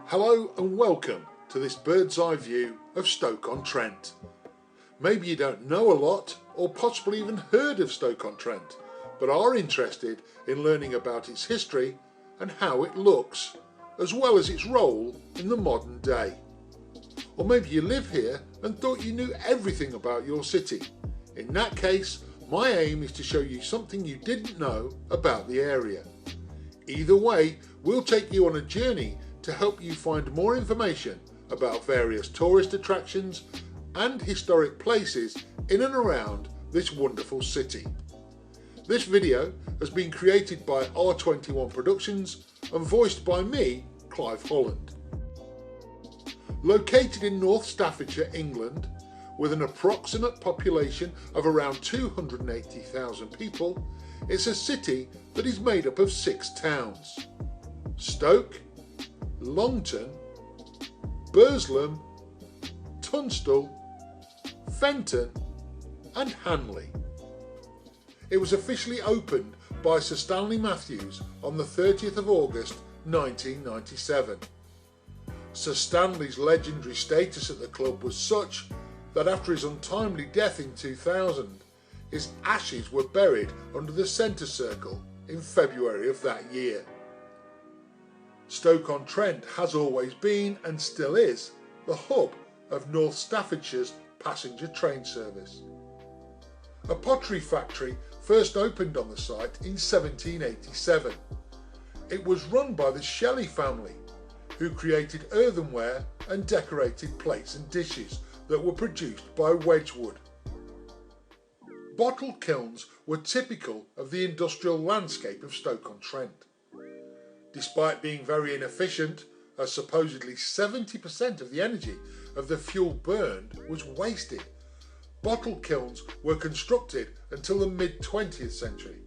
Hello and welcome to this bird's eye view of Stoke-on-Trent. Maybe you don't know a lot or possibly even heard of Stoke-on-Trent, but are interested in learning about its history and how it looks, as well as its role in the modern day. Or maybe you live here and thought you knew everything about your city. In that case, my aim is to show you something you didn't know about the area. Either way, we'll take you on a journey to help you find more information about various tourist attractions and historic places in and around this wonderful city. This video has been created by R21 Productions and voiced by me, Clive Holland. Located in North Staffordshire, England, with an approximate population of around 280,000 people, it's a city that is made up of 6 towns: Stoke, Longton, Burslem, Tunstall, Fenton and Hanley. It was officially opened by Sir Stanley Matthews on the 30th of August 1997. Sir Stanley's legendary status at the club was such that after his untimely death in 2000, his ashes were buried under the centre circle in February of that year. Stoke-on-Trent has always been, and still is, the hub of North Staffordshire's passenger train service. A pottery factory first opened on the site in 1787. It was run by the Shelley family, who created earthenware and decorated plates and dishes that were produced by Wedgwood. Bottle kilns were typical of the industrial landscape of Stoke-on-Trent. Despite being very inefficient, as supposedly 70% of the energy of the fuel burned was wasted, bottle kilns were constructed until the mid-20th century.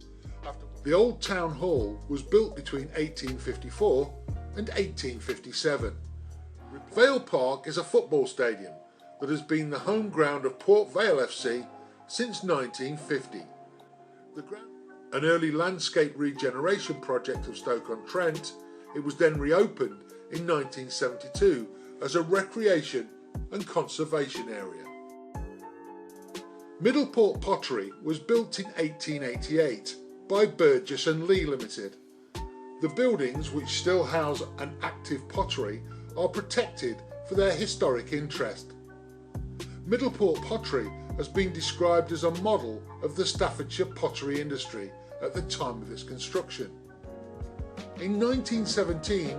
The old town hall was built between 1854 and 1857. Rafail Park is a football stadium that has been the home ground of Port Vale FC since 1950. An early landscape regeneration project of Stoke-on-Trent, it was then reopened in 1972 as a recreation and conservation area. Middleport Pottery was built in 1888 by Burgess and Lee Limited. The buildings, which still house an active pottery, are protected for their historic interest. Middleport Pottery has been described as a model of the Staffordshire pottery industry at the time of its construction. In 1917,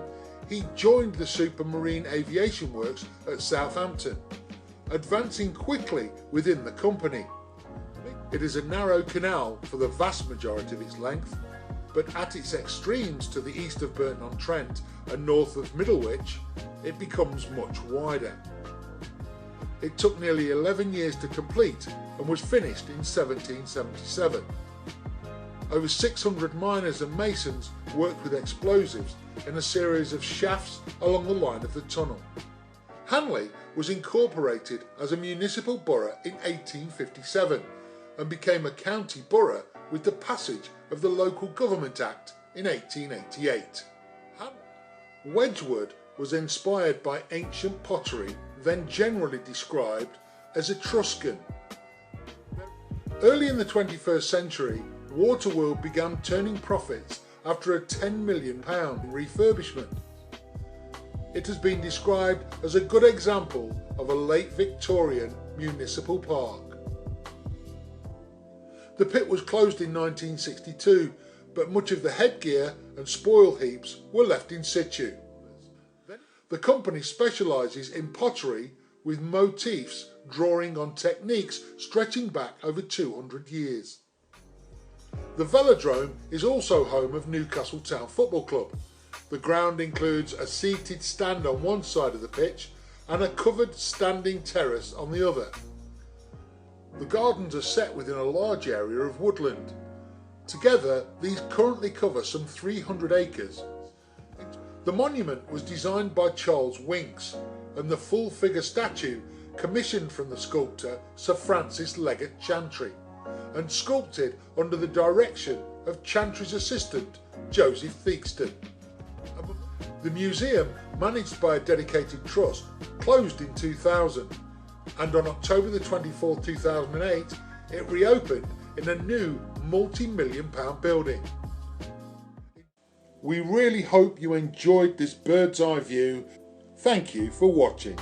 he joined the Supermarine Aviation Works at Southampton, advancing quickly within the company. It is a narrow canal for the vast majority of its length, but at its extremes to the east of Burton-on-Trent and north of Middlewich, it becomes much wider. It took nearly 11 years to complete and was finished in 1777. Over 600 miners and masons worked with explosives in a series of shafts along the line of the tunnel. Hanley was incorporated as a municipal borough in 1857 and became a county borough with the passage of the Local Government Act in 1888. Wedgwood was inspired by ancient pottery, then generally described as Etruscan. Early in the 21st century, Waterworld began turning profits after a £10 million refurbishment. It has been described as a good example of a late Victorian municipal park. The pit was closed in 1962, but much of the headgear and spoil heaps were left in situ. The company specialises in pottery with motifs drawing on techniques stretching back over 200 years. The Velodrome is also home of Newcastle Town Football Club. The ground includes a seated stand on one side of the pitch and a covered standing terrace on the other. The gardens are set within a large area of woodland. Together, these currently cover some 300 acres. The monument was designed by Charles Winks, and the full-figure statue commissioned from the sculptor Sir Francis Leggett Chantry, and sculpted under the direction of Chantry's assistant Joseph Theakston. The museum, managed by a dedicated trust, closed in 2000, and on October the 24th, 2008, it reopened in a new multi-million-pound building. We really hope you enjoyed this bird's eye view. Thank you for watching.